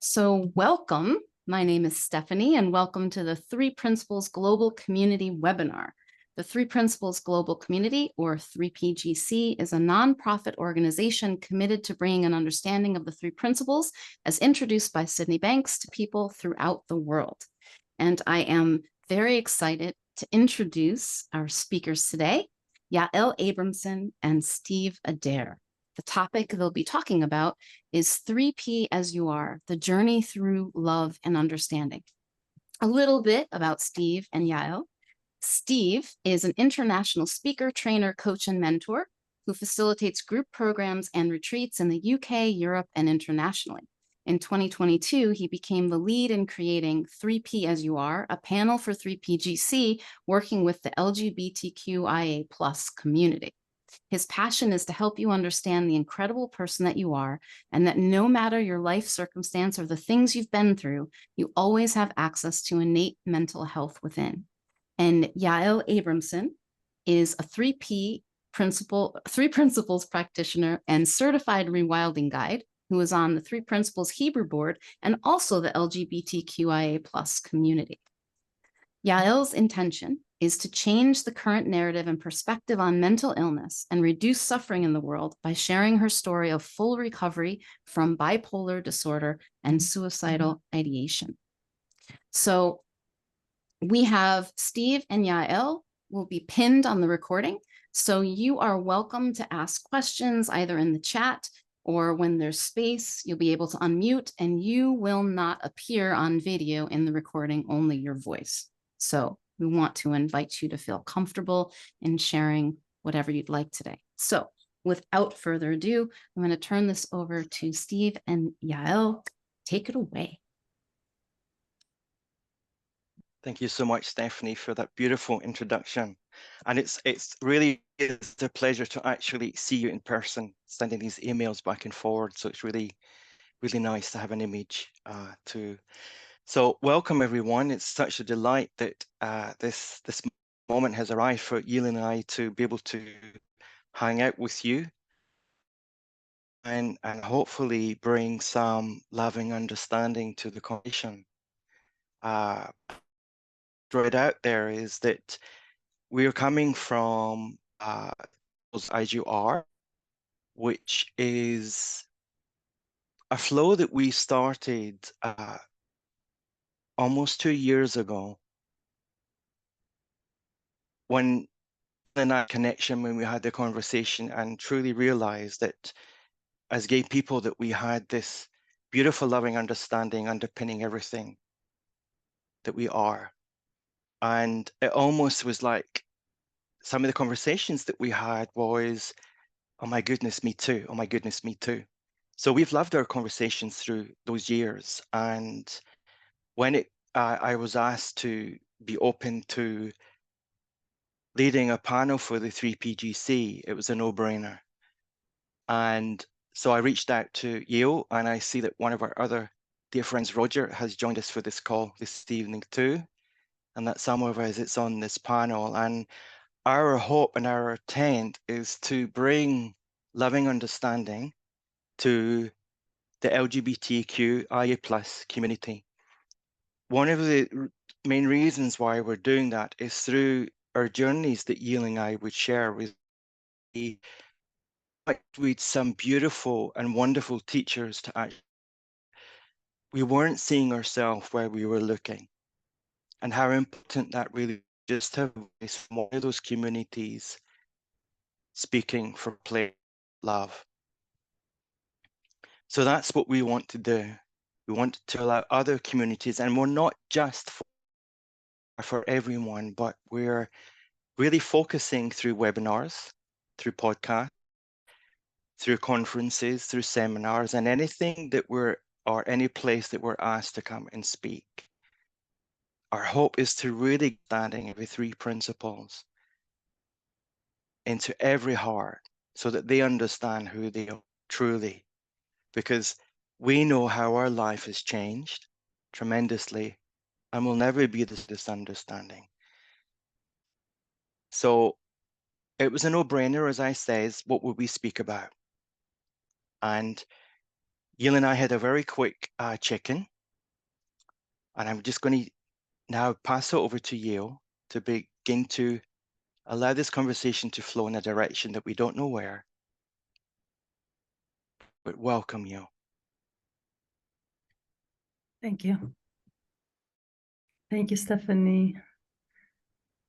So welcome. My name is Stephanie, and welcome to the Three Principles Global Community webinar. The Three Principles Global Community, or 3PGC, is a nonprofit organization committed to bringing an understanding of the three principles as introduced by Sydney Banks to people throughout the world. And I am very excited to introduce our speakers today, Yael Abramson and Steve Adair. The topic they'll be talking about is 3P as you are, the journey through love and understanding. A little bit about Steve and Yael. Steve is an international speaker, trainer, coach, and mentor who facilitates group programs and retreats in the UK, Europe, and internationally. In 2022, he became the lead in creating 3P as you are, a panel for 3PGC working with the LGBTQIA+ community. His passion is to help you understand the incredible person that you are, and that no matter your life circumstance or the things you've been through, you always have access to innate mental health within. And Yael Abramson is a 3P three principles practitioner and certified rewilding guide who is on the Three Principles Hebrew board and also the LGBTQIA+ community. Yael's intention is to change the current narrative and perspective on mental illness and reduce suffering in the world by sharing her story of full recovery from bipolar disorder and suicidal ideation. So we have Steve and Yael will be pinned on the recording. So you are welcome to ask questions either in the chat or when there's space, you'll be able to unmute and you will not appear on video in the recording, only your voice. So we want to invite you to feel comfortable in sharing whatever you'd like today. So without further ado, I'm going to turn this over to Steve and Yael. Take it away. Thank you so much, Stephanie, for that beautiful introduction. And it's really is a pleasure to actually see you in person, sending these emails back and forward. So it's really, really nice to have an image So welcome, everyone. It's such a delight that this moment has arrived for Yael and I to be able to hang out with you and hopefully bring some loving understanding to the conversation. Right out there is that we're coming from as you are, which is a flow that we started almost 2 years ago when in that connection, when we had the conversation and truly realized that as gay people that we had this beautiful loving understanding underpinning everything that we are. And it almost was like some of the conversations that we had was, oh my goodness, me too. Oh my goodness, me too. So we've loved our conversations through those years. And when I was asked to be open to leading a panel for the 3PGC, it was a no-brainer. And so I reached out to Yael, and I see that one of our other dear friends, Roger, has joined us for this call this evening too, and that some of us is on this panel. And our hope and our intent is to bring loving understanding to the LGBTQIA+ community. One of the main reasons why we're doing that is through our journeys that Yael and I would share with some beautiful and wonderful teachers to actually, we weren't seeing ourselves where we were looking, and how important that really just have is from one of those communities speaking for play, love. So that's what we want to do. We want to allow other communities, and we're not just for everyone, but we're really focusing through webinars, through podcasts, through conferences, through seminars, and anything that or any place that we're asked to come and speak. Our hope is to really standing with three principles into every heart so that they understand who they are truly, because we know how our life has changed tremendously and will never be this understanding. So it was a no-brainer, as I says, what would we speak about? And Yael and I had a very quick check-in, and I'm just going to now pass it over to Yael to begin to allow this conversation to flow in a direction that we don't know where, but welcome, Yael. Thank you. Thank you, Stephanie,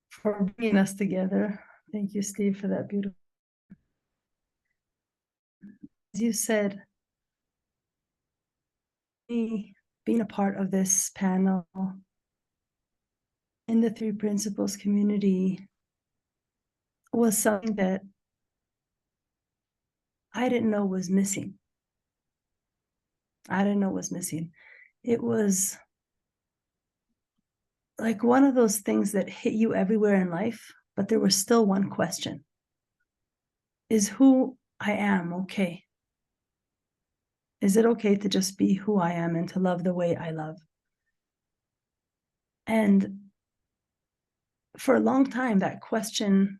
for bringing us together. Thank you, Steve, for that beautiful. As you said, me being a part of this panel in the Three Principles community was something that I didn't know was missing. I didn't know was missing. It was like one of those things that hit you everywhere in life, but there was still one question. Is who I am okay? Is it okay to just be who I am and to love the way I love? And for a long time, that question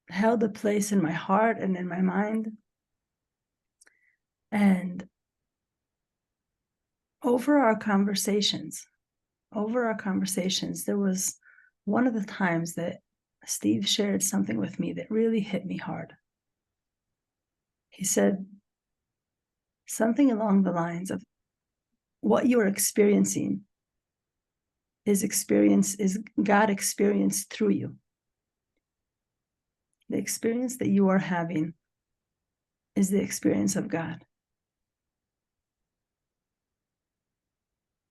held a place in my heart and in my mind. And over our conversations, there was one of the times that Steve shared something with me that really hit me hard. He said something along the lines of, what you're experiencing is God experienced through you. The experience that you are having is the experience of God.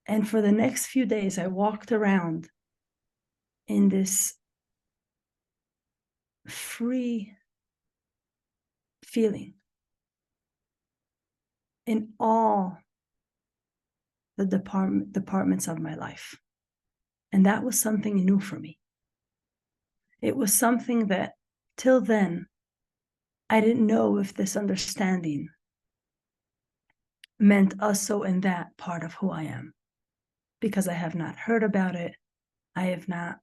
And for the next few days, I walked around in this free feeling in all the departments of my life. And that was something new for me. It was something that till then, I didn't know if this understanding meant also in that part of who I am, because I have not heard about it. I have not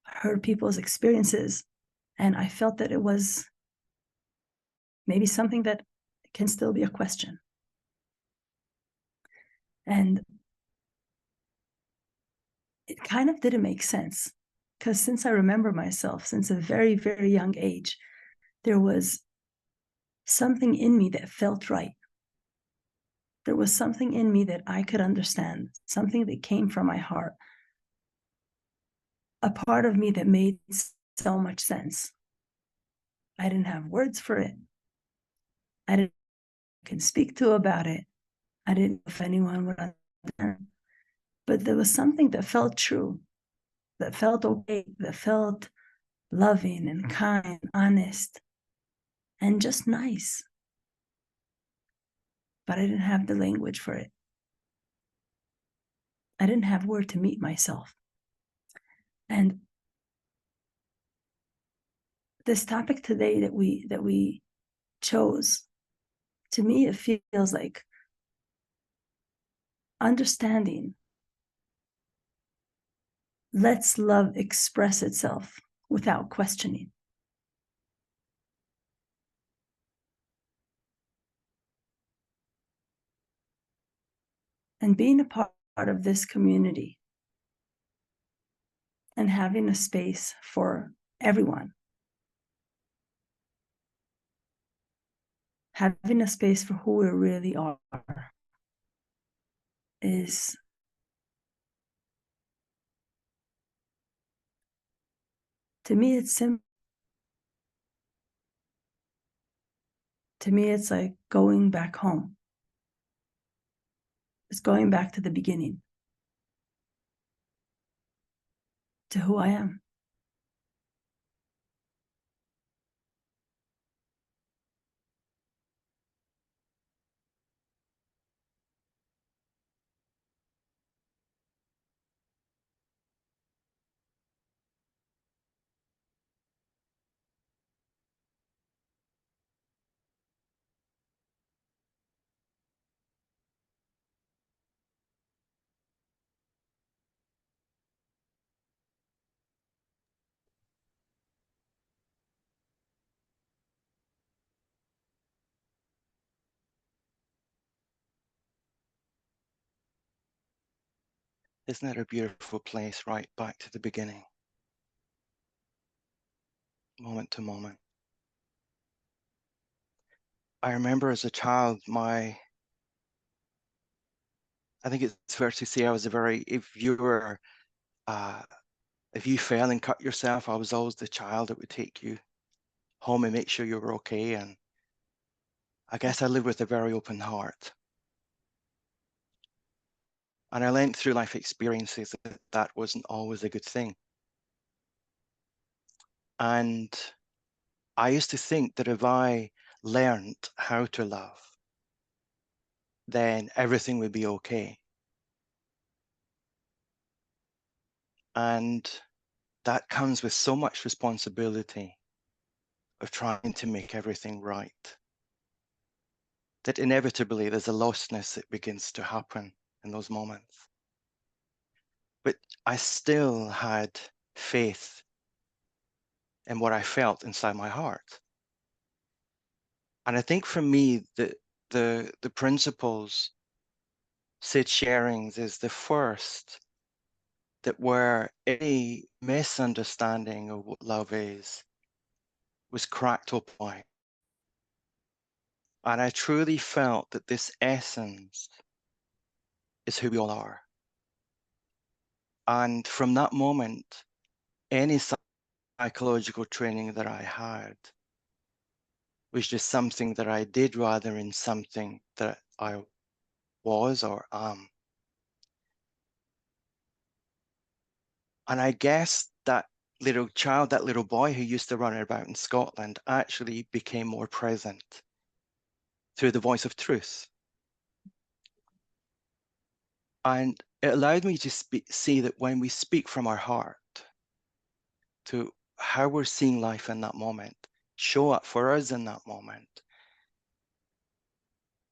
heard people's experiences. And I felt that it was maybe something that can still be a question. And it kind of didn't make sense, because since I remember myself, since a very, very young age, there was something in me that felt right. There was something in me that I could understand, something that came from my heart, a part of me that made so much sense. I didn't have words for it. I didn't can speak to about it. I didn't know if anyone would understand. But there was something that felt true, that felt okay, that felt loving and kind, honest, and just nice. But I didn't have the language for it. I didn't have word to meet myself. And this topic today that we chose, to me, it feels like understanding. Let's love express itself without questioning. And being a part of this community and having a space for everyone, having a space for who we really are, is to me, it's simple. To me, it's like going back home. It's going back to the beginning, to who I am. Isn't that a beautiful place, right back to the beginning, moment to moment? I remember as a child, I think it's fair to say I was if you fell and cut yourself, I was always the child that would take you home and make sure you were okay. And I guess I lived with a very open heart. And I learned through life experiences that that wasn't always a good thing. And I used to think that if I learned how to love, then everything would be okay. And that comes with so much responsibility of trying to make everything right, that inevitably there's a lostness that begins to happen in those moments. But I still had faith in what I felt inside my heart. And I think for me, the principles, Sid Sharings, is the first that where any misunderstanding of what love is was cracked open. And I truly felt that this essence is who we all are. And from that moment, any psychological training that I had was just something that I did rather than something that I was or am. And I guess that little child, that little boy who used to run about in Scotland actually became more present through the voice of truth. And it allowed me to see that when we speak from our heart to how we're seeing life in that moment, show up for us in that moment,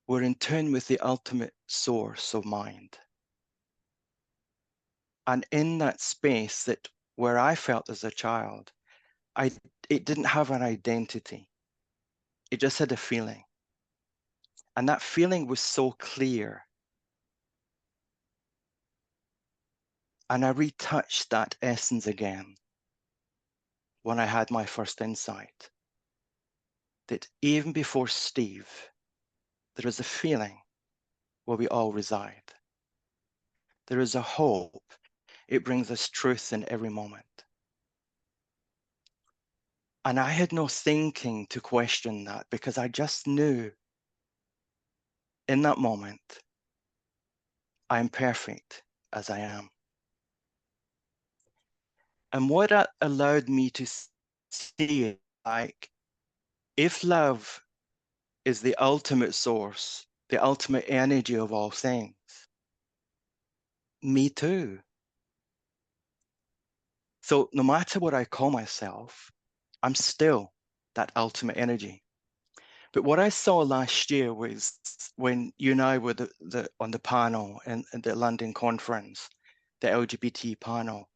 we're in tune with the ultimate source of mind. And in that space that where I felt as a child, it didn't have an identity. It just had a feeling. And that feeling was so clear. And I retouched that essence again when I had my first insight that even before Steve, there is a feeling where we all reside. There is a hope. It brings us truth in every moment. And I had no thinking to question that because I just knew in that moment, I am perfect as I am. And what that allowed me to see, like, if love is the ultimate source, the ultimate energy of all things, me too. So no matter what I call myself, I'm still that ultimate energy. But what I saw last year was when you and I were on the panel in the London conference, the LGBT panel,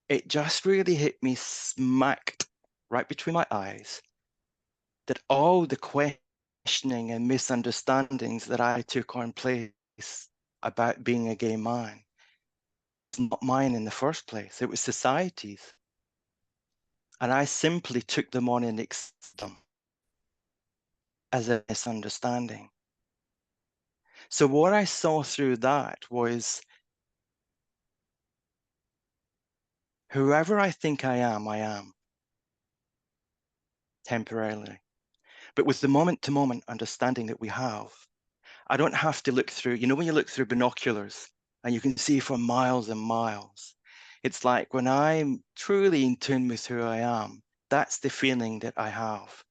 it just really hit me smacked right between my eyes that all the questioning and misunderstandings that I took on place about being a gay man was not mine in the first place. It was society's. And I simply took them on and accepted them as a misunderstanding. So what I saw through that was whoever I think I am temporarily. But with the moment-to-moment understanding that we have, I don't have to look through, you know, when you look through binoculars and you can see for miles and miles, it's like when I'm truly in tune with who I am, that's the feeling that I have.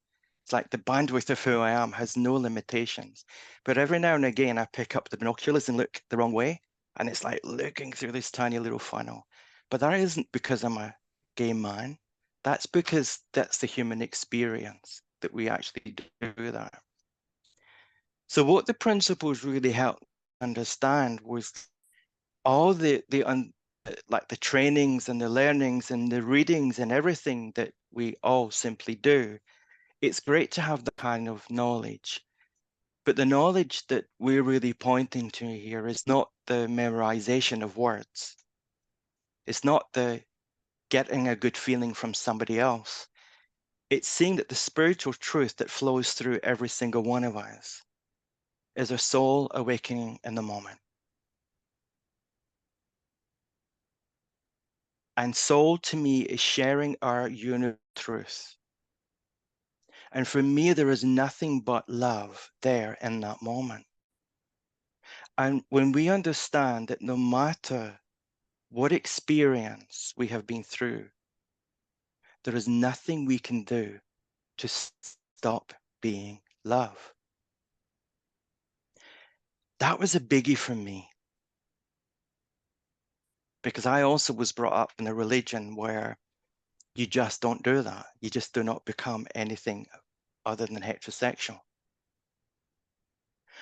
It's like the bandwidth of who I am has no limitations. But every now and again, I pick up the binoculars and look the wrong way. And it's like looking through this tiny little funnel. But that isn't because I'm a gay man. That's because that's the human experience that we actually do that. So what the principles really helped understand was all like the trainings and the learnings and the readings and everything that we all simply do. It's great to have the kind of knowledge, but the knowledge that we're really pointing to here is not the memorization of words. It's not the getting a good feeling from somebody else. It's seeing that the spiritual truth that flows through every single one of us is our soul awakening in the moment. And soul to me is sharing our universal truth. And for me, there is nothing but love there in that moment. And when we understand that no matter what experience we have been through, there is nothing we can do to stop being love. That was a biggie for me, because I also was brought up in a religion where you just don't do that. You just do not become anything other than heterosexual.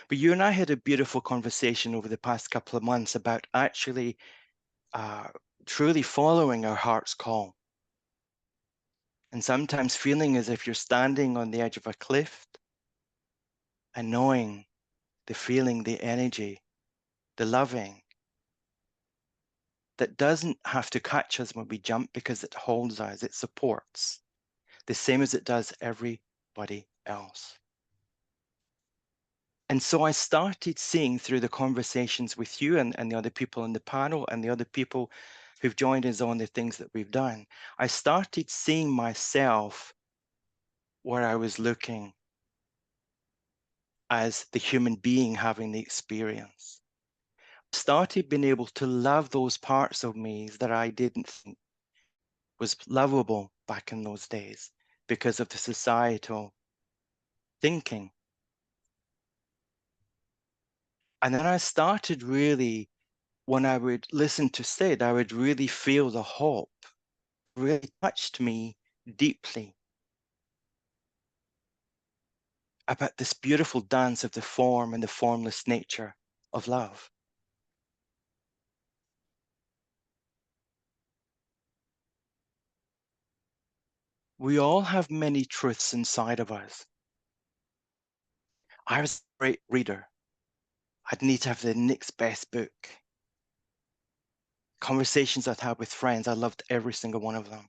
But you and I had a beautiful conversation over the past couple of months about actually truly following our heart's call. And sometimes feeling as if you're standing on the edge of a cliff and knowing the feeling, the energy, the loving that doesn't have to catch us when we jump, because it holds us, it supports, the same as it does everybody else. And so I started seeing through the conversations with you and the other people on the panel and the other people who've joined us on the things that we've done, I started seeing myself where I was looking as the human being having the experience. I started being able to love those parts of me that I didn't think was lovable back in those days because of the societal thinking. And then I started really, when I would listen to Sid, I would really feel the hope. It really touched me deeply about this beautiful dance of the form and the formless nature of love. We all have many truths inside of us. I was a great reader. I'd need to have the next best book. Conversations I'd had with friends, I loved every single one of them.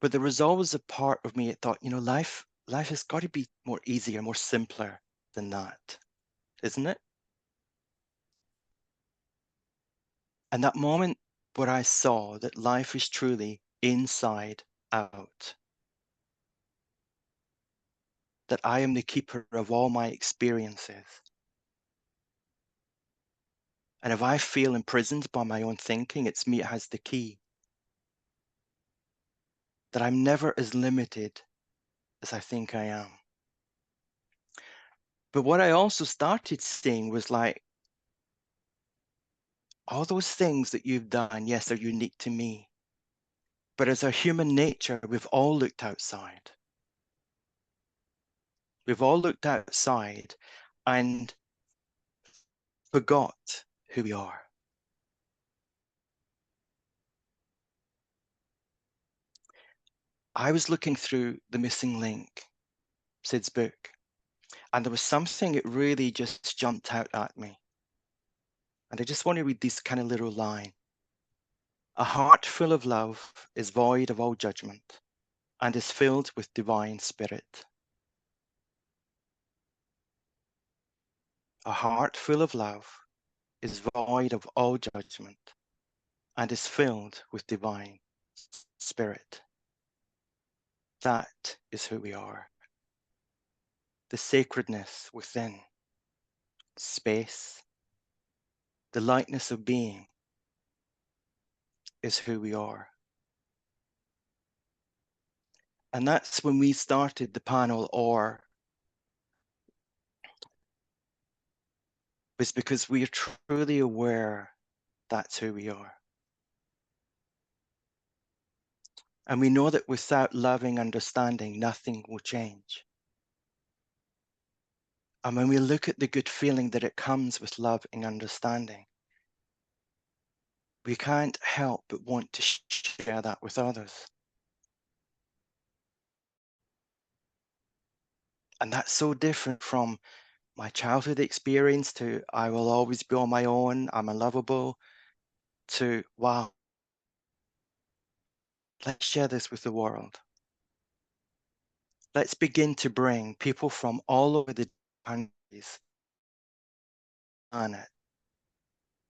But there was always a part of me that thought, life has got to be more easier, more simpler than that, isn't it? And that moment where I saw that life is truly inside out, that I am the keeper of all my experiences. And if I feel imprisoned by my own thinking, it's me that has the key. That I'm never as limited as I think I am. But what I also started seeing was like, all those things that you've done, yes, are unique to me. But as our human nature, we've all looked outside. We've all looked outside and forgot who we are. I was looking through The Missing Link, Sid's book, and there was something that really just jumped out at me. And I just want to read this kind of little line. A heart full of love is void of all judgment and is filled with divine spirit. A heart full of love is void of all judgment and is filled with divine spirit. That is who we are. The sacredness within, space, the lightness of being is who we are. And that's when we started the panel, or was because we are truly aware that's who we are. And we know that without loving understanding, nothing will change. And when we look at the good feeling that it comes with love and understanding, we can't help but want to share that with others. And that's so different from my childhood experience to I will always be on my own, I'm unlovable, to, wow, let's share this with the world. Let's begin to bring people from all over the countries on it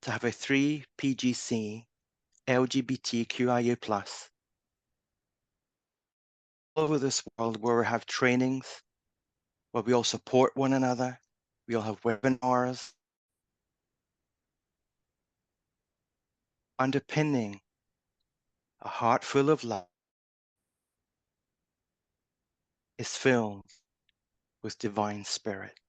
to have a 3PGC LGBTQIA+ all over this world, where we have trainings, where we all support one another, we all have webinars. Underpinning a heart full of love is filled with divine spirit.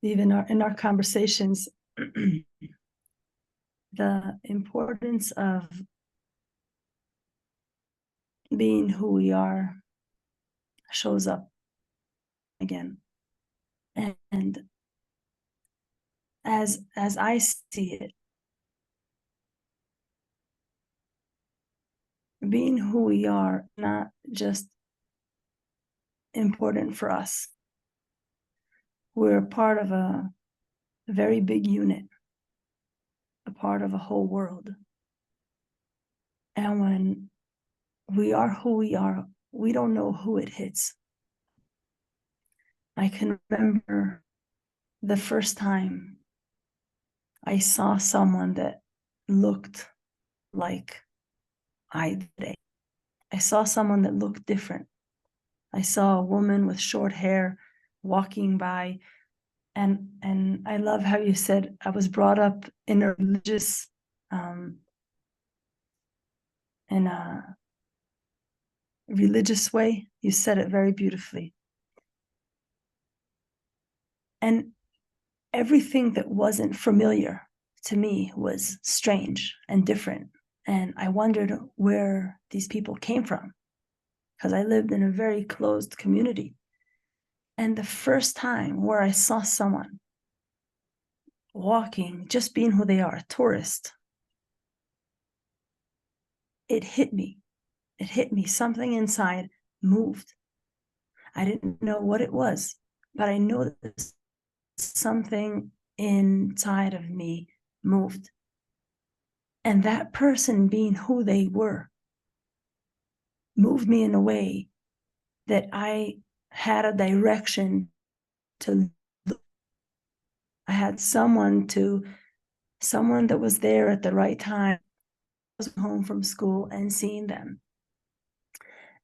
Even in our conversations, the importance of being who we are shows up again. And as I see it, being who we are, not just important for us. We're part of a very big unit, a part of a whole world. And when we are who we are, we don't know who it hits. I can remember the first time I saw someone that looked like I did. I saw someone that looked different. I saw a woman with short hair walking by, and I love how you said I was brought up in a religious way. You said it very beautifully. And everything that wasn't familiar to me was strange and different. And I wondered where these people came from, because I lived in a very closed community. And the first time where I saw someone walking, just being who they are, a tourist, it hit me. It hit me. Something inside moved. I didn't know what it was, but I know that something inside of me moved. And that person, being who they were, moved me in a way that I had a direction to look. I had someone that was there at the right time. I was home from school and seeing them.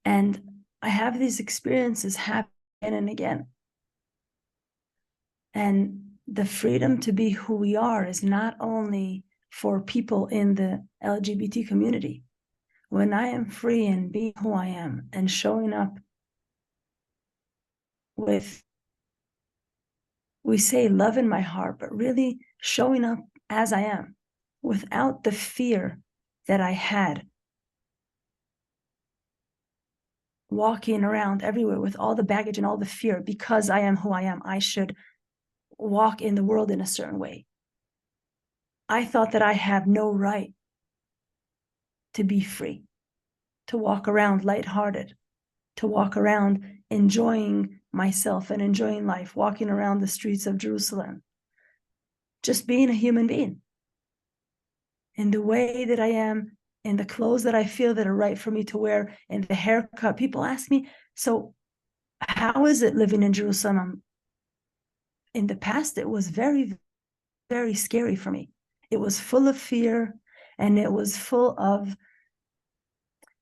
And I have these experiences happen again and again. And the freedom to be who we are is not only for people in the LGBT community. When I am free and being who I am and showing up with, we say love in my heart, but really showing up as I am without the fear that I had walking around everywhere with all the baggage and all the fear, because I am who I am, I should walk in the world in a certain way. I thought that I have no right to be free, to walk around lighthearted, to walk around enjoying myself and enjoying life, walking around the streets of Jerusalem, just being a human being in the way that I am, in the clothes that I feel that are right for me to wear, in the haircut. People ask me, so how is it living in Jerusalem? In the past, it was very, very scary for me. It was full of fear, and it was full of,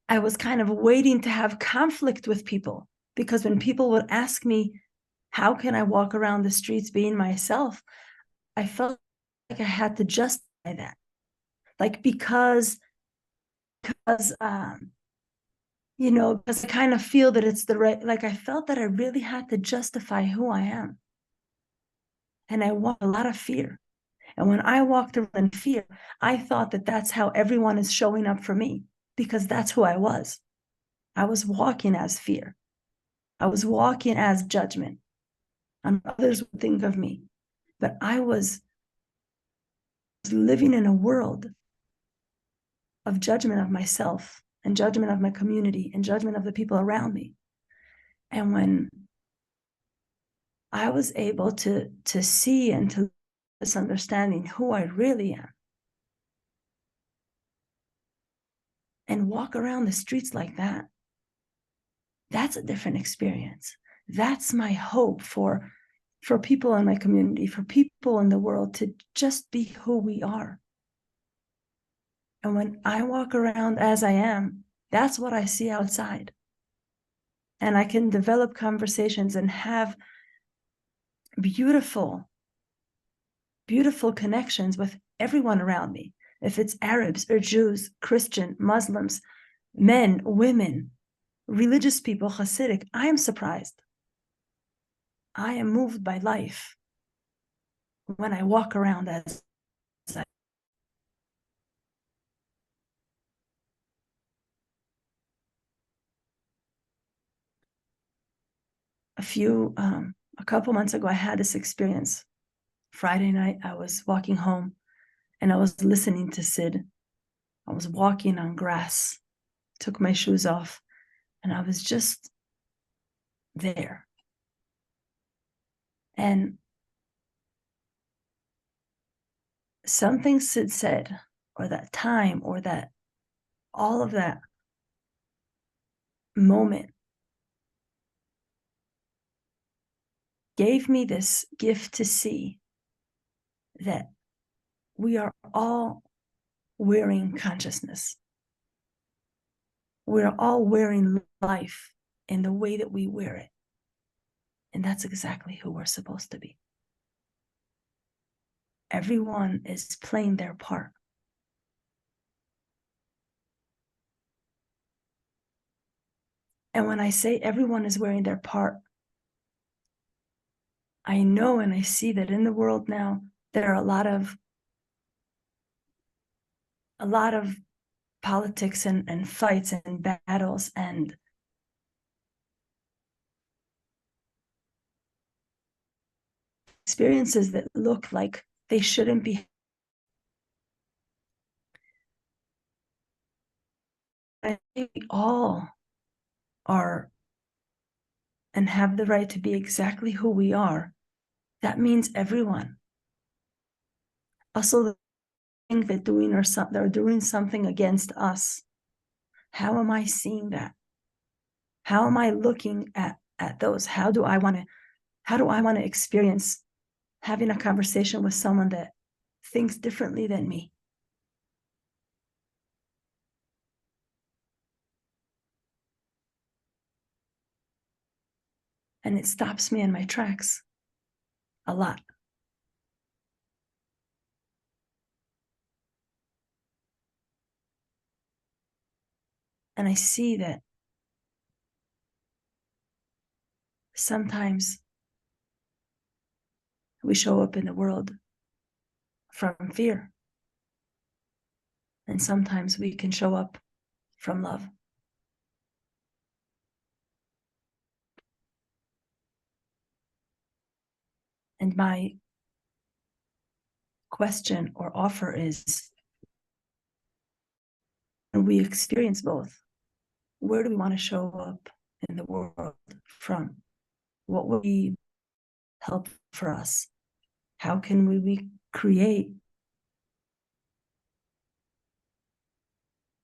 I was kind of waiting to have conflict with people, because when people would ask me, how can I walk around the streets being myself? I felt like I had to justify that. Like, because you know, because I kind of feel that it's the right, like I felt that I really had to justify who I am. And I walked a lot of fear. And when I walked around in fear, I thought that that's how everyone is showing up for me, because that's who I was. I was walking as fear. I was walking as judgment, and others would think of me. But I was living in a world of judgment of myself and judgment of my community and judgment of the people around me. And when I was able to see and to this understanding who I really am and walk around the streets like that, that's a different experience. That's my hope for people in my community, for people in the world, to just be who we are. And when I walk around as I am, that's what I see outside. And I can develop conversations and have beautiful, beautiful connections with everyone around me. If it's Arabs or Jews, Christian, Muslims, men, women, religious people, Hasidic, I am surprised. I am moved by life when I walk around as I. A couple months ago, I had this experience. Friday night, I was walking home and I was listening to Sid. I was walking on grass, took my shoes off, and I was just there. And something Sid said, or that time, or that all of that moment gave me this gift to see that we are all wearing consciousness. We're all wearing life in the way that we wear it. And that's exactly who we're supposed to be. Everyone is playing their part. And when I say everyone is wearing their part, I know and I see that in the world now, there are a lot of politics and fights and battles and experiences that look like they shouldn't be. I think we all are and have the right to be exactly who we are. That means everyone. Also, think that they're doing something against us. How am I seeing that? How am I looking at those? How do I want to experience having a conversation with someone that thinks differently than me? And it stops me in my tracks a lot. And I see that sometimes we show up in the world from fear. And sometimes we can show up from love. And my question or offer is, when we experience both, where do we want to show up in the world from? What would be help for us? How can we create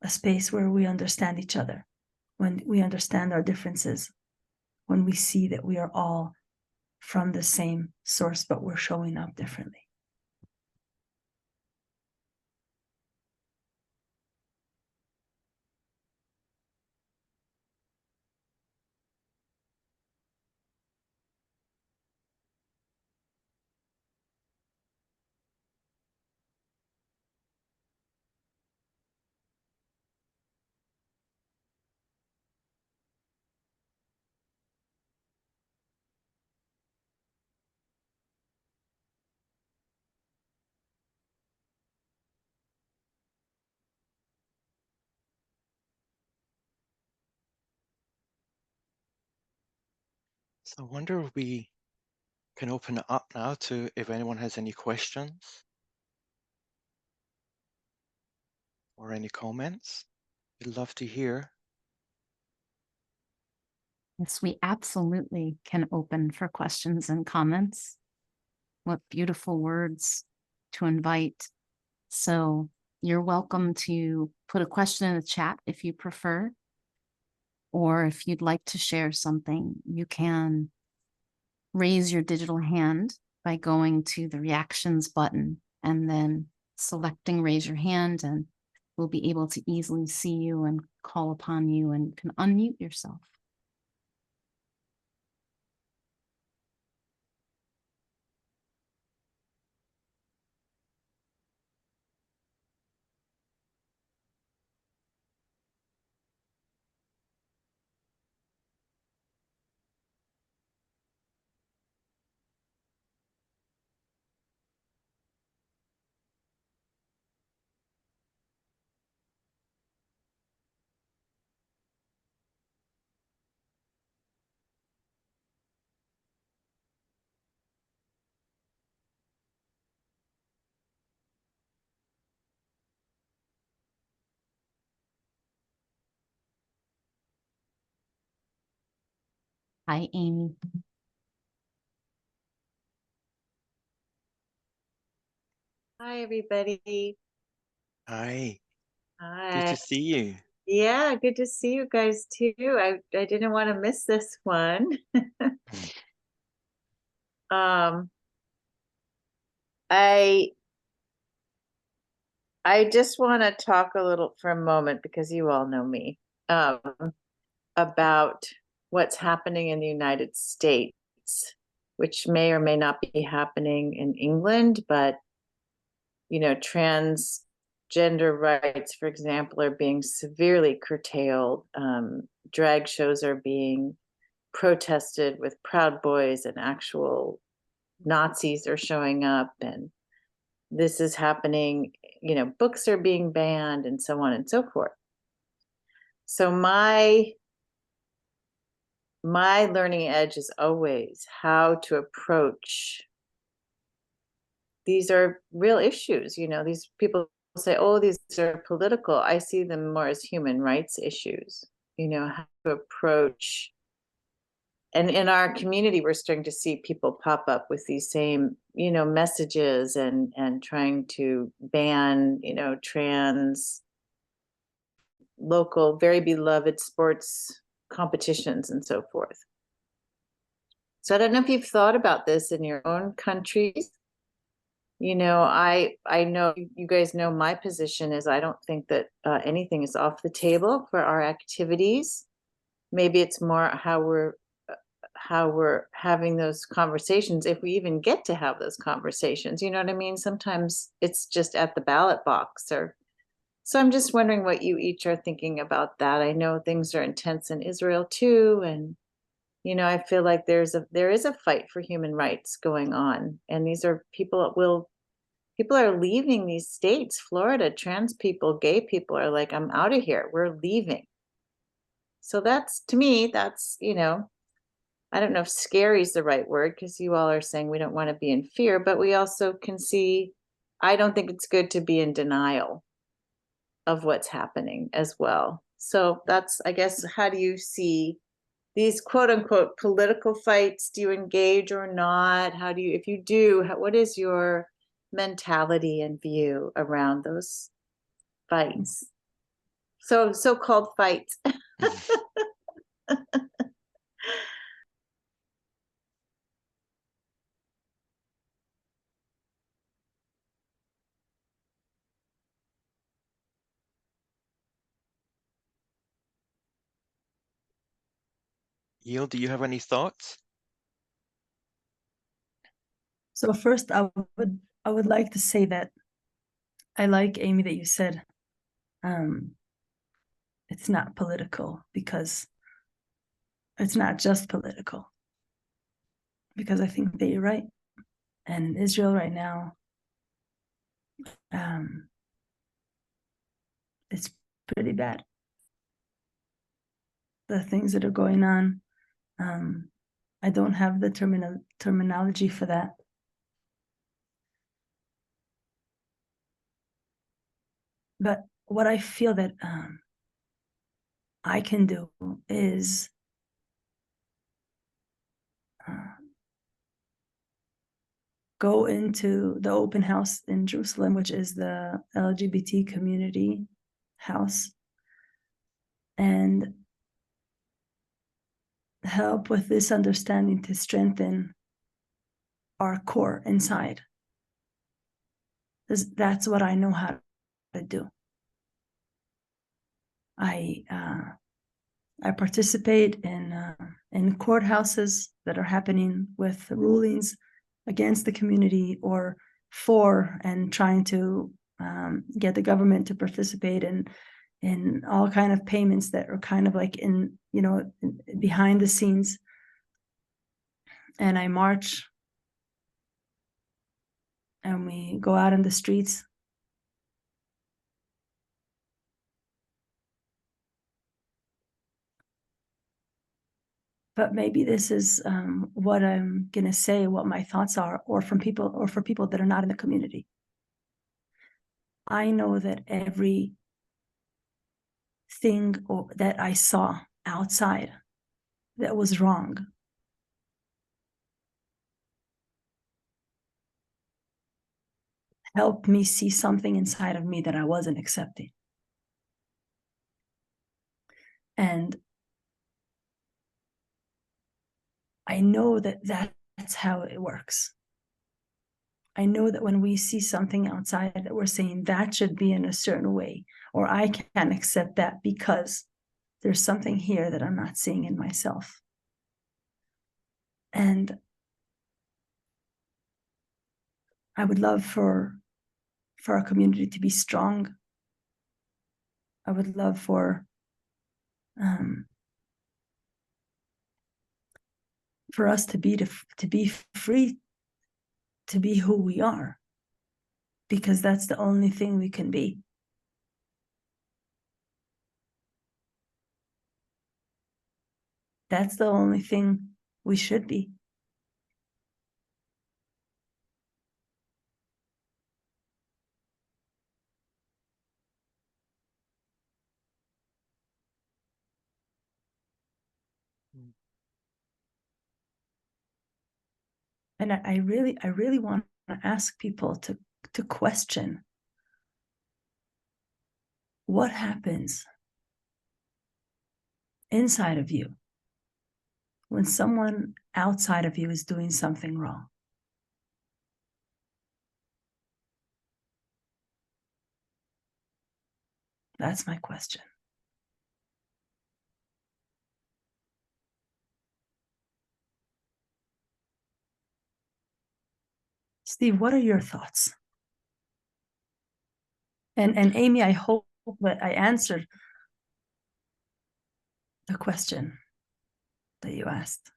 a space where we understand each other, when we understand our differences, when we see that we are all from the same source, but we're showing up differently? So I wonder if we can open it up now to if anyone has any questions or any comments. We'd love to hear. Yes, we absolutely can open for questions and comments. What beautiful words to invite. So you're welcome to put a question in the chat if you prefer, or if you'd like to share something, you can raise your digital hand by going to the reactions button and then selecting raise your hand, and we'll be able to easily see you and call upon you, and you can unmute yourself. Hi, Amy. Hi, everybody. Hi, good Hi. to see you. Yeah, good to see you guys too. I didn't want to miss this one. I just want to talk a little for a moment, because you all know me, about what's happening in the United States, which may or may not be happening in England, but transgender rights, for example, are being severely curtailed. Drag shows are being protested with Proud Boys, and actual Nazis are showing up, and this is happening. Books are being banned, and so on and so forth. So my learning edge is always how to approach. These are real issues. These people say, oh, these are political. I see them more as human rights issues. How to approach. And in our community, we're starting to see people pop up with these same, messages, and trying to ban, trans, local, very beloved sports competitions and so forth. So I don't know if you've thought about this in your own countries. I know you guys know my position is I don't think that anything is off the table for our activities. Maybe it's more how we're having those conversations, if we even get to have those conversations. You know what I mean? Sometimes it's just at the ballot box. So I'm just wondering what you each are thinking about that. I know things are intense in Israel too, and I feel like there is a fight for human rights going on, and these are people are leaving these states. Florida, trans people, gay people are like, I'm out of here. We're leaving. So that's, to me, that's, I don't know if scary is the right word, because you all are saying we don't want to be in fear, but we also can see, I don't think it's good to be in denial of what's happening as well. So that's, I guess, how do you see these quote unquote political fights? Do you engage or not? How do you, if you do, what is your mentality and view around those fights? So-called fights. Yael, do you have any thoughts? So first, I would like to say that I like, Amy, that you said it's not political, because it's not just political, because I think that you're right. And in Israel right now, it's pretty bad. The things that are going on, I don't have the terminology for that. But what I feel that I can do is go into the open house in Jerusalem, which is the LGBT community house, and help with this understanding to strengthen our core inside. That's what I know how to do. I participate in courthouses that are happening with rulings against the community or for, and trying to get the government to participate in all kind of payments that are kind of like in, you know, behind the scenes. And I march and we go out in the streets. But maybe this is what I'm gonna say, what my thoughts are, or from people, or for people that are not in the community. I know that every thing that I saw outside that was wrong helped me see something inside of me that I wasn't accepting. And I know that that's how it works. I know that when we see something outside that we're saying that should be in a certain way, or I can't accept that because there's something here that I'm not seeing in myself. And I would love for our community to be strong. I would love for us to be free to be who we are, because that's the only thing we can be. That's the only thing we should be. And I really want to ask people to question what happens inside of you when someone outside of you is doing something wrong. That's my question. Steve, what are your thoughts? And Amy, I hope that I answered the question that you asked.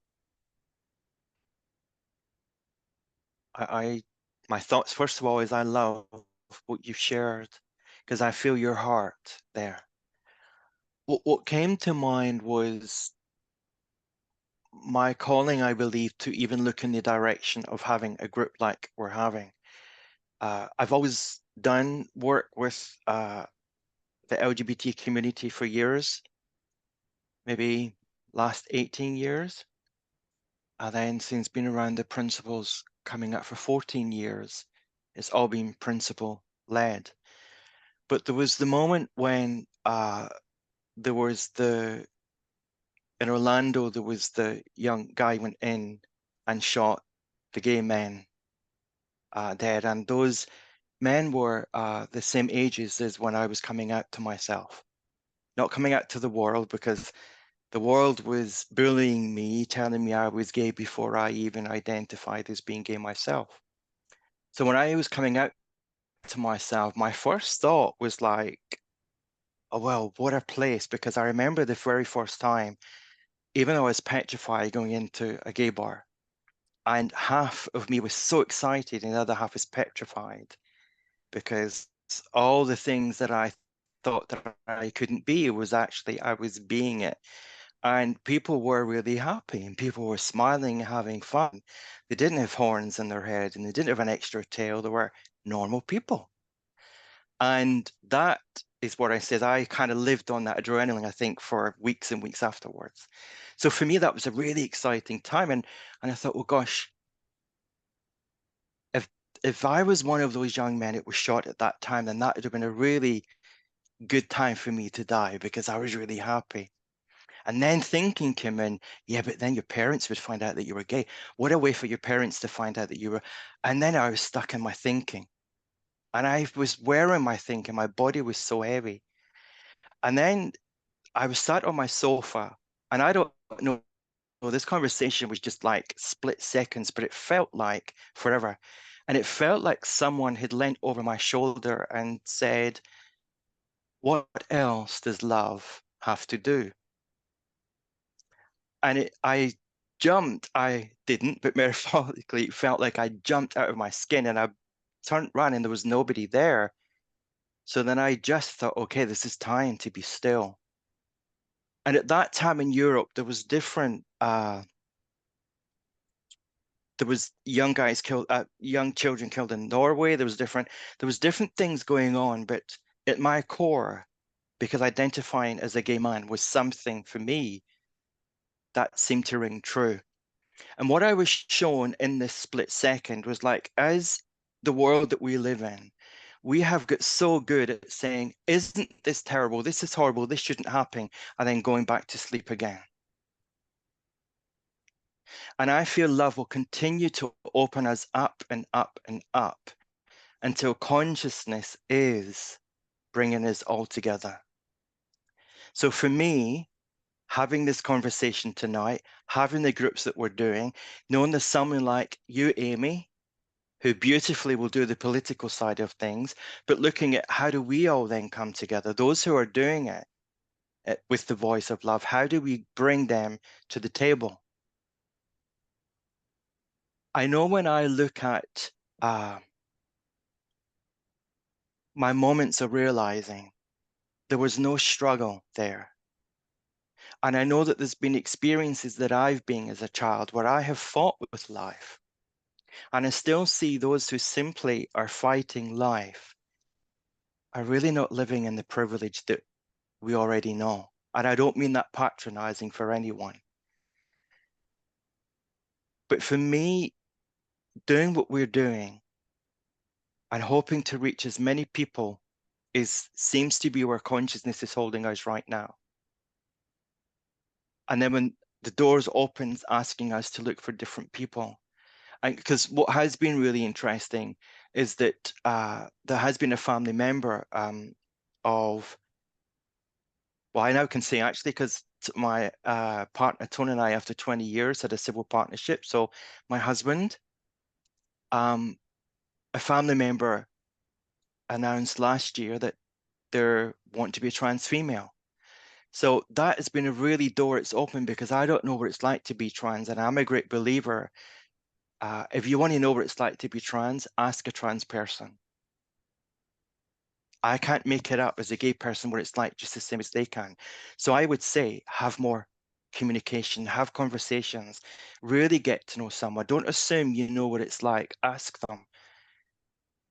My thoughts, first of all, is I love what you've shared, because I feel your heart there. What came to mind was my calling, I believe, to even look in the direction of having a group like we're having. I've always done work with the LGBT community for years, maybe last 18 years. And then since being around the principles coming up for 14 years, it's all been principle led. But there was the moment when there was in Orlando, there was the young guy went in and shot the gay men dead. And those men were the same ages as when I was coming out to myself. Not coming out to the world, because the world was bullying me, telling me I was gay before I even identified as being gay myself. So when I was coming out to myself, my first thought was like, oh, well, what a place, because I remember the very first time, even though I was petrified going into a gay bar, and half of me was so excited and the other half was petrified, because all the things that I thought that I couldn't be was actually, I was being it. And people were really happy and people were smiling and having fun. They didn't have horns in their head and they didn't have an extra tail. They were normal people. And that is what I said. I kind of lived on that adrenaline, I think, for weeks and weeks afterwards. So for me, that was a really exciting time. And I thought, oh gosh, if I was one of those young men that was shot at that time, then that would have been a really good time for me to die because I was really happy. And then thinking came in, yeah, but then your parents would find out that you were gay. What a way for your parents to find out that you were. And then I was stuck in my thinking. And I was wearing my thinking. My body was so heavy. And then I was sat on my sofa, and I don't know, this conversation was just like split seconds, but it felt like forever. And it felt like someone had leant over my shoulder and said, what else does love have to do? And I jumped. I didn't, but metaphorically, it felt like I jumped out of my skin and I turned around and there was nobody there. So then I just thought, okay, this is time to be still. And at that time in Europe, there was different, there was young guys killed, young children killed in Norway. There was different things going on, but at my core, because identifying as a gay man was something for me that seemed to ring true. And what I was shown in this split second was like, as the world that we live in, we have got so good at saying, isn't this terrible? This is horrible. This shouldn't happen. And then going back to sleep again. And I feel love will continue to open us up and up and up until consciousness is bringing us all together. So for me, having this conversation tonight, having the groups that we're doing, knowing there's someone like you, Amy, who beautifully will do the political side of things, but looking at how do we all then come together, those who are doing it with the voice of love, how do we bring them to the table? I know when I look at my moments of realizing there was no struggle there. And I know that there's been experiences that I've been as a child where I have fought with life. And I still see those who simply are fighting life are really not living in the privilege that we already know. And I don't mean that patronizing for anyone. But for me, doing what we're doing and hoping to reach as many people seems to be where consciousness is holding us right now. And then when the doors opens, asking us to look for different people. And because what has been really interesting is that there has been a family member of, well, I now can say actually, because my partner, Tony, and I, after 20 years, had a civil partnership. So my husband, a family member announced last year that they want to be a trans female. So that has been a really door it's opened because I don't know what it's like to be trans. And I'm a great believer. If you want to know what it's like to be trans, ask a trans person. I can't make it up as a gay person what it's like just the same as they can. So I would say have more communication, have conversations, really get to know someone. Don't assume you know what it's like, ask them.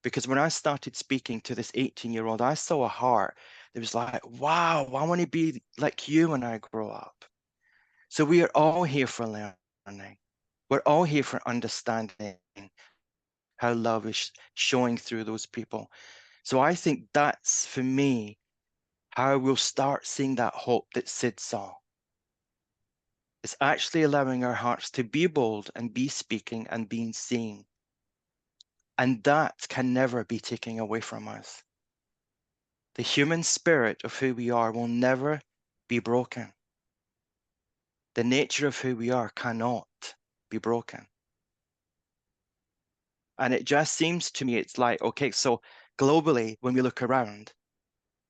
Because when I started speaking to this 18-year-old, I saw a heart that was like, wow, I want to be like you when I grow up. So we are all here for learning. We're all here for understanding how love is showing through those people. So I think that's, for me, how we'll start seeing that hope that Sid saw. It's actually allowing our hearts to be bold and be speaking and being seen. And that can never be taken away from us. The human spirit of who we are will never be broken. The nature of who we are cannot be broken. And it just seems to me, it's like, okay, so globally, when we look around,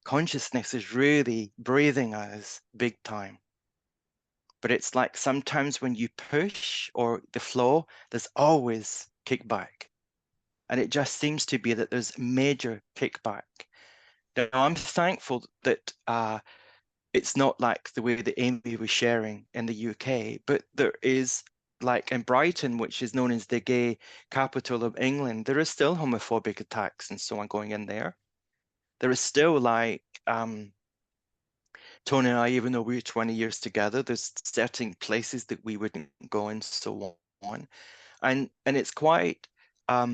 consciousness is really breathing us big time. But it's like sometimes when you push or the flow, there's always kickback. And it just seems to be that there's major kickback. Now, I'm thankful that it's not like the way that Amy was sharing in the UK, but there is, like in Brighton, which is known as the gay capital of England, there is still homophobic attacks and so on going in there. There is still like, Tony and I, even though we were 20 years together, there's certain places that we wouldn't go and so on. And it's quite, at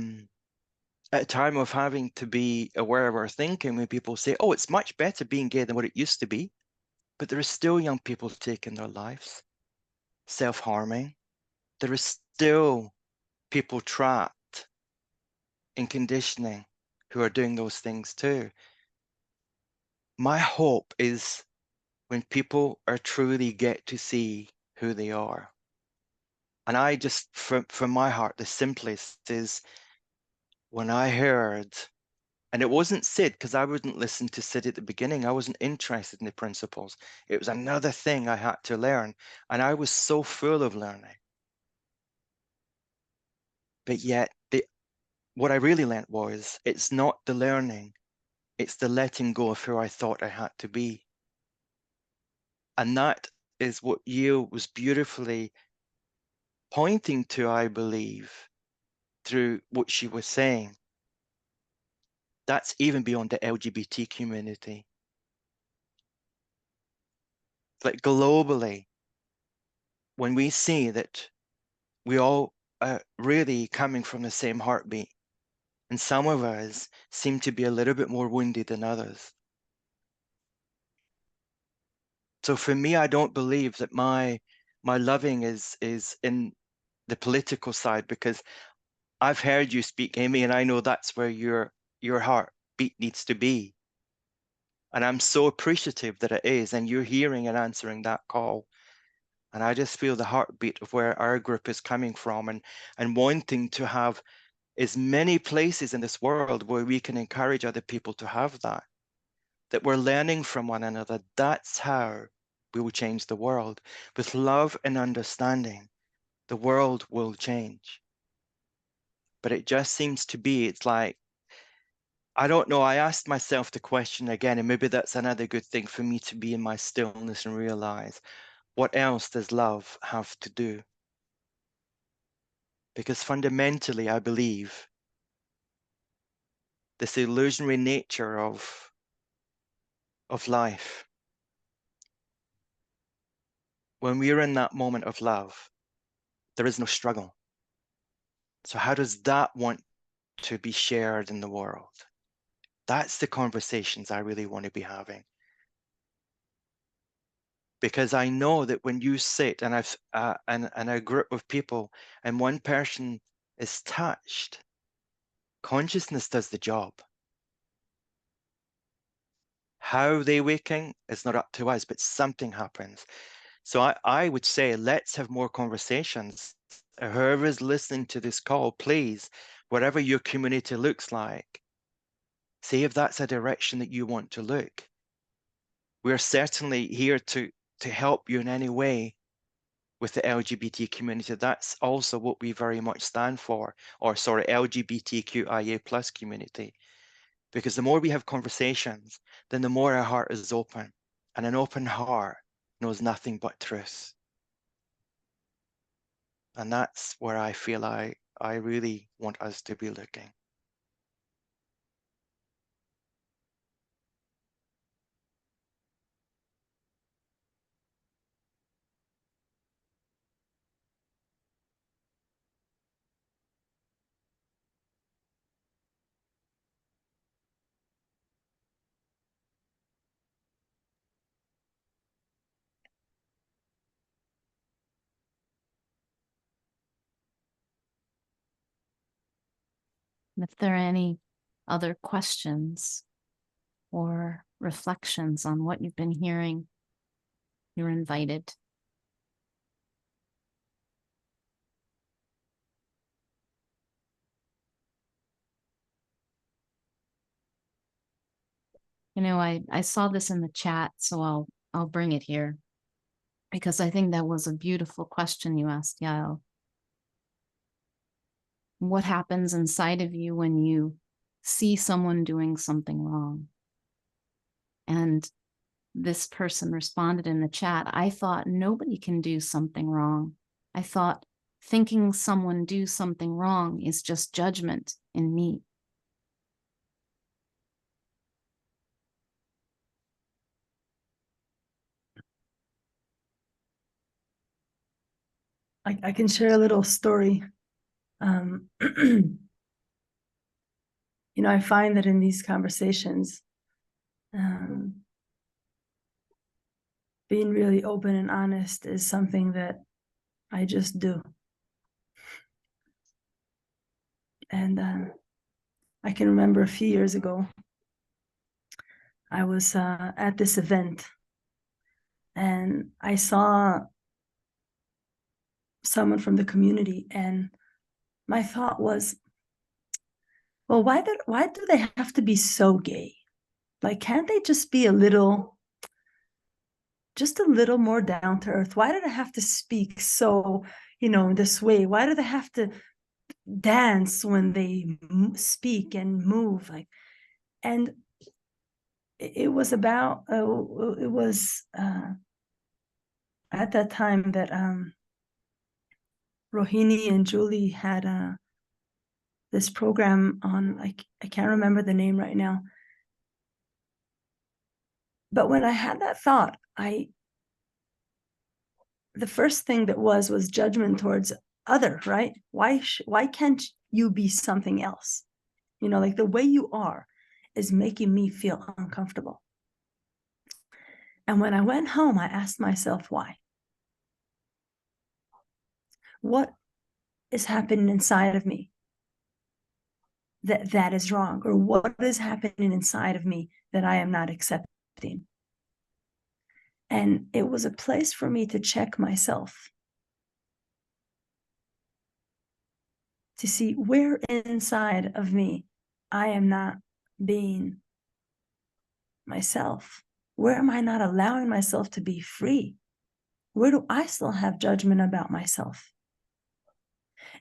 a time of having to be aware of our thinking when people say, oh, it's much better being gay than what it used to be. But there are still young people taking their lives, self-harming. There is still people trapped in conditioning who are doing those things too. My hope is when people are truly get to see who they are. And I just, from my heart, the simplest is when I heard, and it wasn't Sid, because I wouldn't listen to Sid at the beginning. I wasn't interested in the principles. It was another thing I had to learn. And I was so full of learning. But yet, what I really learned was, it's not the learning, it's the letting go of who I thought I had to be. And that is what Yael was beautifully pointing to, I believe, through what she was saying. That's even beyond the LGBT community. Like globally, when we see that we all are really coming from the same heartbeat, and some of us seem to be a little bit more wounded than others. So for me, I don't believe that my loving is in the political side, because I've heard you speak, Amy, and I know that's where your heartbeat needs to be. And I'm so appreciative that it is, and you're hearing and answering that call. And I just feel the heartbeat of where our group is coming from, and wanting to have as many places in this world where we can encourage other people to have that we're learning from one another. That's how we will change the world. With love and understanding, the world will change. But it just seems to be, it's like, I don't know, I asked myself the question again, and maybe that's another good thing for me to be in my stillness and realize, what else does love have to do? Because fundamentally, I believe this illusionary nature of life, when we're in that moment of love, there is no struggle. So how does that want to be shared in the world? That's the conversations I really want to be having. Because I know that when you sit and and a group of people and one person is touched, consciousness does the job. How they waking is not up to us, but something happens. So I would say, let's have more conversations. Whoever is listening to this call, please, whatever your community looks like, see if that's a direction that you want to look. We're certainly here to help you in any way with the LGBT community. That's also what we very much stand for, or sorry, LGBTQIA plus community. Because the more we have conversations, then the more our heart is open. And an open heart knows nothing but truth. And that's where I feel I really want us to be looking. And if there are any other questions or reflections on what you've been hearing, you're invited. You know, I saw this in the chat, so I'll bring it here, because I think that was a beautiful question you asked, Yael. What happens inside of you when you see someone doing something wrong? And this person responded in the chat, I thought nobody can do something wrong. I thought thinking someone do something wrong is just judgment in me. I can share a little story. You know, I find that in these conversations, being really open and honest is something that I just do. And I can remember a few years ago, I was at this event and I saw someone from the community, and my thought was, well, why do they have to be so gay? Like, can't they just be just a little more down to earth? Why do they have to speak so, this way? Why do they have to dance when they speak and move? Like, and it was about, it was at that time that Rohini and Julie had this program on, I can't remember the name right now. But when I had that thought, the first thing that was judgment towards other, right? Why can't you be something else? Like the way you are is making me feel uncomfortable. And when I went home, I asked myself why. What is happening inside of me that is wrong? Or what is happening inside of me that I am not accepting? And it was a place for me to check myself, to see where inside of me I am not being myself. Where am I not allowing myself to be free? Where do I still have judgment about myself?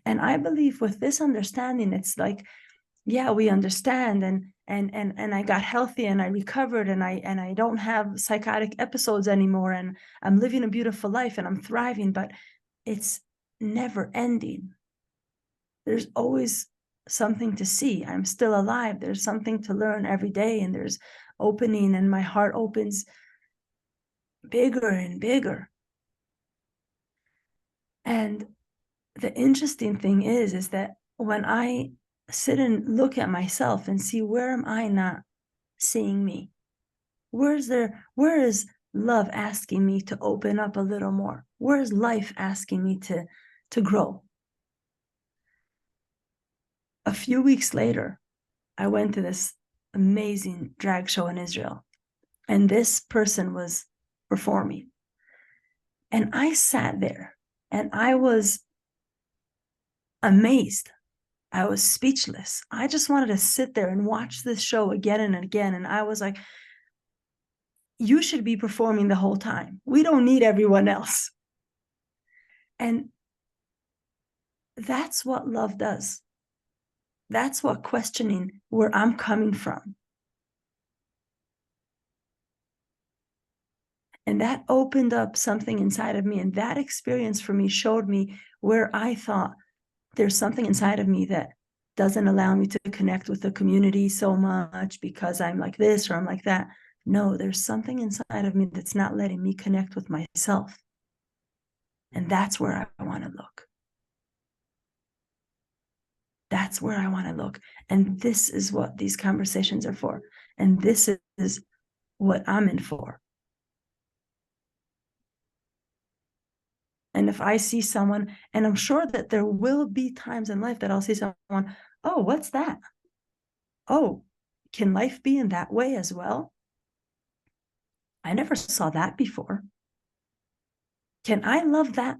And I believe with this understanding, it's like, yeah, we understand, and I got healthy and I recovered, and I don't have psychotic episodes anymore, and I'm living a beautiful life and I'm thriving, but it's never ending. There's always something to see. I'm still alive. There's something to learn every day, and there's opening, and my heart opens bigger and bigger. And the interesting thing is that when I sit and look at myself and see, where am I not seeing me? Where is love asking me to open up a little more? Where is life asking me to grow? A few weeks later, I went to this amazing drag show in Israel, and this person was performing. And I sat there and I was amazed. I was speechless. I just wanted to sit there and watch this show again and again. And I was like, you should be performing the whole time. We don't need everyone else. And that's what love does. That's what questioning where I'm coming from. And that opened up something inside of me. And that experience for me showed me where I thought there's something inside of me that doesn't allow me to connect with the community so much because I'm like this or I'm like that. No, there's something inside of me that's not letting me connect with myself. And that's where I want to look. That's where I want to look. And this is what these conversations are for. And this is what I'm in for. And if I see someone, and I'm sure that there will be times in life that I'll see someone, oh, what's that? Oh, can life be in that way as well? I never saw that before. Can I love that?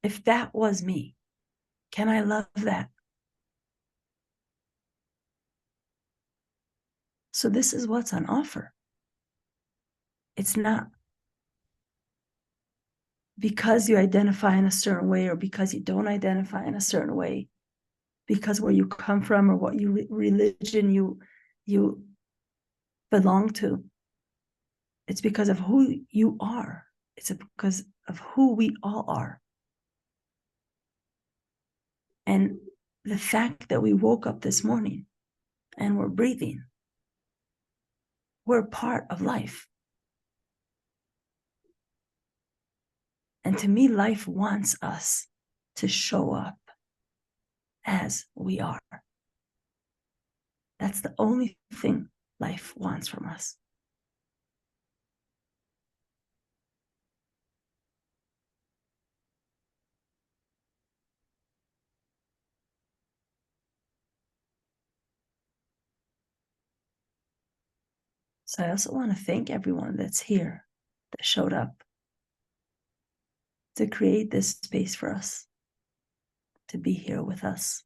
If that was me, can I love that? So this is what's on offer. It's not because you identify in a certain way or because you don't identify in a certain way, because where you come from or what religion you belong to. It's because of who you are. It's because of who we all are. And the fact that we woke up this morning and we're breathing, we're part of life. And to me, life wants us to show up as we are. That's the only thing life wants from us. So I also want to thank everyone that's here, that showed up to create this space for us, to be here with us.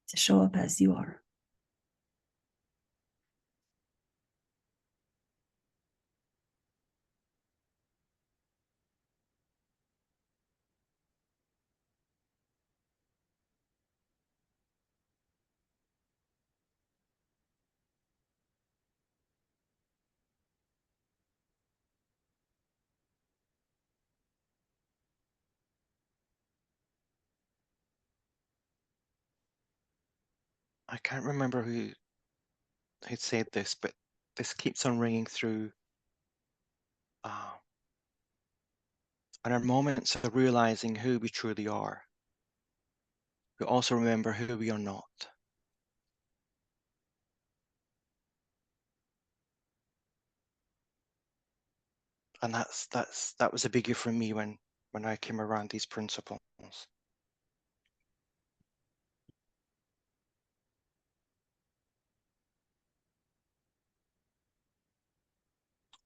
To show up as you are. I can't remember who had said this, but this keeps on ringing through. And our moments of realizing who we truly are, we also remember who we are not. And that was a biggie for me when I came around these principles.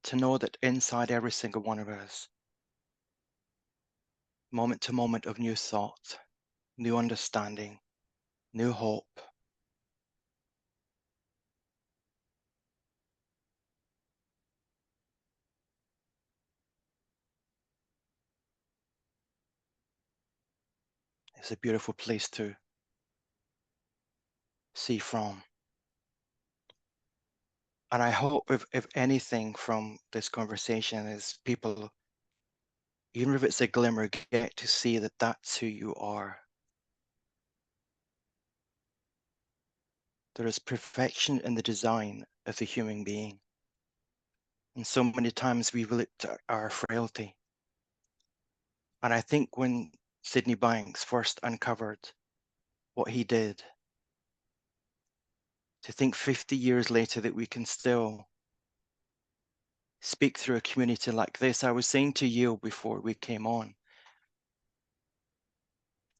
To know that inside every single one of us, moment to moment of new thought, new understanding, new hope, is a beautiful place to see from. And I hope if anything from this conversation is people, even if it's a glimmer, get to see that that's who you are. There is perfection in the design of the human being. And so many times we've looked at our frailty. And I think when Sydney Banks first uncovered what he did, to think 50 years later that we can still speak through a community like this. I was saying to Yael before we came on,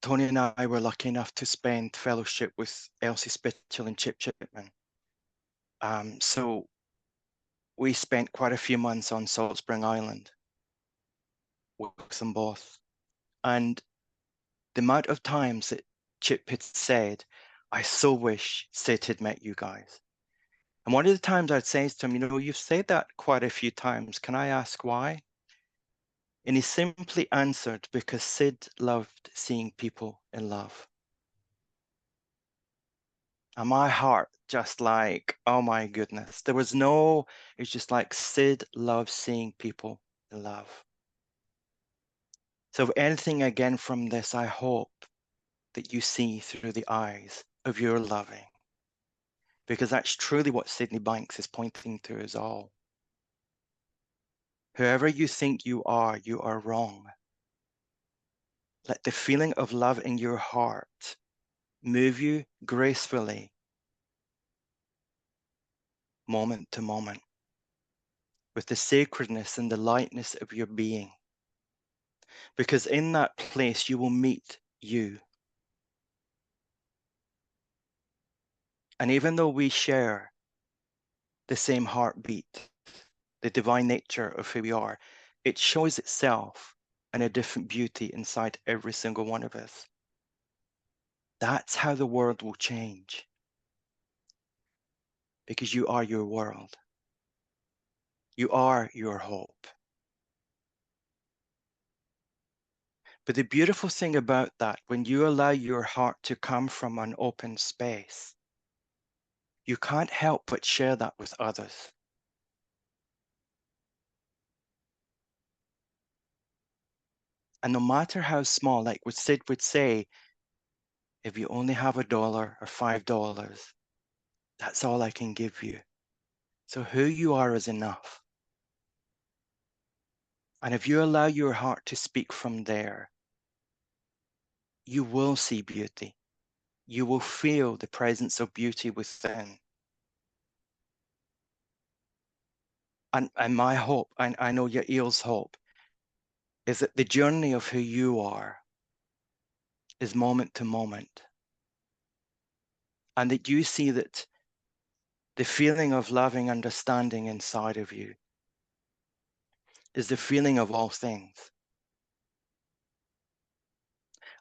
Tony and I were lucky enough to spend fellowship with Elsie Spitchell and Chip Chipman. So we spent quite a few months on Salt Spring Island with them both. And the amount of times that Chip had said, I so wish Sid had met you guys. And one of the times I'd say to him, you know, you've said that quite a few times. Can I ask why? And he simply answered, because Sid loved seeing people in love. And my heart just like, oh my goodness. It's just like Sid loves seeing people in love. So if anything again from this, I hope that you see through the eyes of your loving. Because that's truly what Sydney Banks is pointing to us all. Whoever you think you are wrong. Let the feeling of love in your heart move you gracefully, moment to moment, with the sacredness and the lightness of your being. Because in that place you will meet you. And even though we share the same heartbeat, the divine nature of who we are, it shows itself in a different beauty inside every single one of us. That's how the world will change. Because you are your world. You are your hope. But the beautiful thing about that, when you allow your heart to come from an open space, you can't help but share that with others. And no matter how small, like what Sid would say, if you only have $1 or $5, that's all I can give you. So who you are is enough. And if you allow your heart to speak from there, you will see beauty. You will feel the presence of beauty within. And my hope, and I know Yael's hope, is that the journey of who you are is moment to moment. And that you see that the feeling of loving understanding inside of you is the feeling of all things.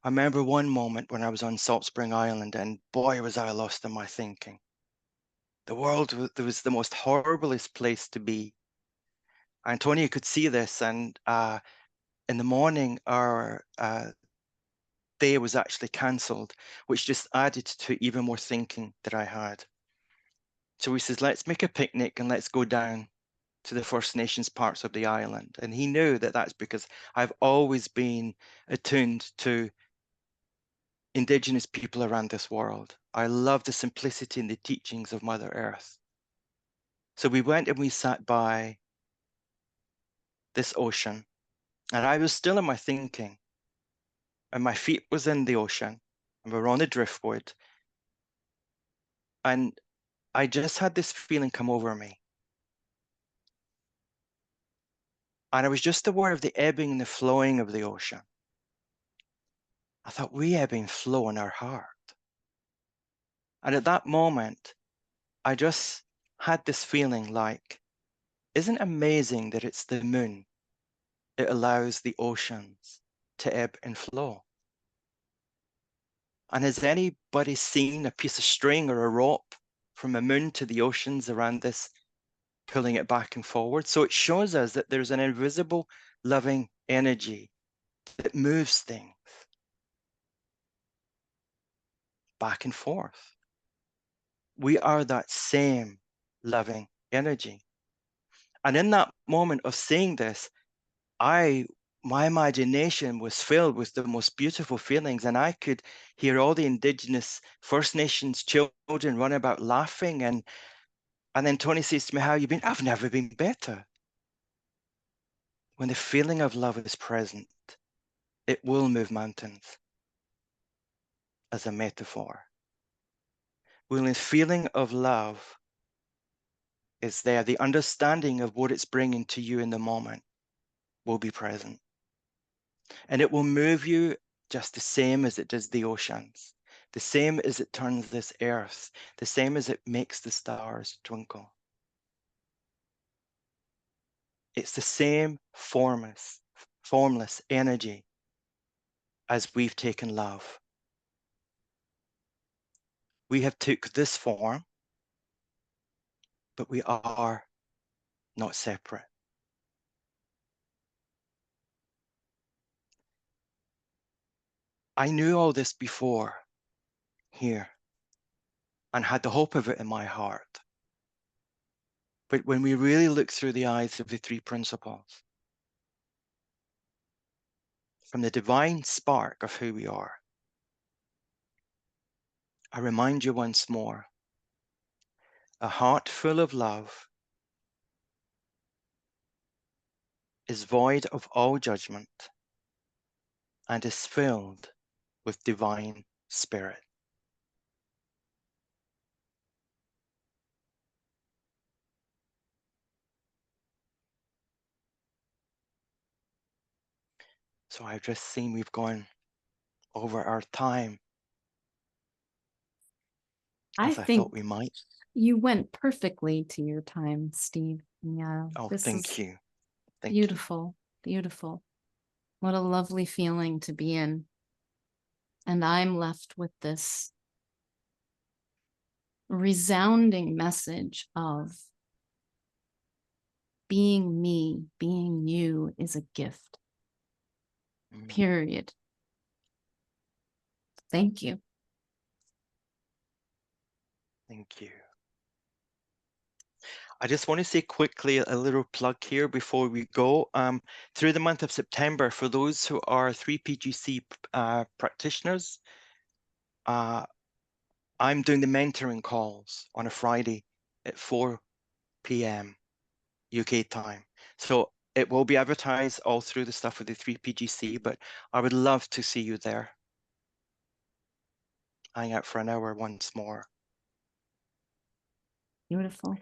I remember one moment when I was on Salt Spring Island, and boy, was I lost in my thinking. The world was the most horriblest place to be. Antonia could see this, and in the morning, our day was actually cancelled, which just added to even more thinking that I had. So he says, let's make a picnic and let's go down to the First Nations parts of the island. And he knew that that's because I've always been attuned to Indigenous people around this world. I love the simplicity and the teachings of Mother Earth. So we went and we sat by this ocean, and I was still in my thinking, and my feet was in the ocean, and we were on the driftwood, and I just had this feeling come over me. And I was just aware of the ebbing and the flowing of the ocean. I thought, we ebb and flow in our heart. And at that moment, I just had this feeling like, isn't it amazing that it's the moon that allows the oceans to ebb and flow? And has anybody seen a piece of string or a rope from the moon to the oceans around this, pulling it back and forward? So it shows us that there's an invisible, loving energy that moves things back and forth. We are that same loving energy. And in that moment of saying this, my imagination was filled with the most beautiful feelings, and I could hear all the Indigenous First Nations children run about laughing. And then Tony says to me, how you been? I've never been better. When the feeling of love is present, it will move mountains, as a metaphor. When the feeling of love is there, the understanding of what it's bringing to you in the moment will be present. And it will move you just the same as it does the oceans, the same as it turns this earth, the same as it makes the stars twinkle. It's the same formless energy as we've taken love. We have took this form, but we are not separate. I knew all this before here and had the hope of it in my heart. But when we really look through the eyes of the three principles, from the divine spark of who we are, I remind you once more, a heart full of love is void of all judgment and is filled with divine spirit. So I've just seen we've gone over our time, as I thought we might. You went perfectly to your time, Steve. Yeah, Oh, this thank is you. Thank beautiful, beautiful. What a lovely feeling to be in. And I'm left with this resounding message of being me, being you is a gift. period. Thank you. Thank you. I just want to say quickly a little plug here before we go. Through the month of September, for those who are 3PGC practitioners, I'm doing the mentoring calls on a Friday at 4 p.m. UK time. So it will be advertised all through the stuff with the 3PGC, but I would love to see you there. Hang out for an hour once more. Beautiful.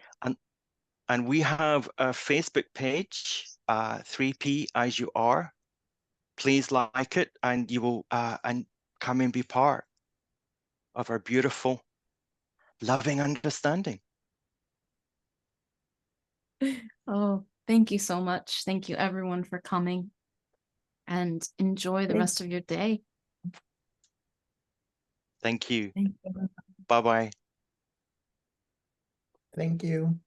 And we have a Facebook page, 3P as you are. Please like it, and you will and come and be part of our beautiful, loving understanding. Oh, thank you so much. Thank you everyone for coming, and enjoy the rest of your day. Thank you. Thank you. Bye-bye. Thank you.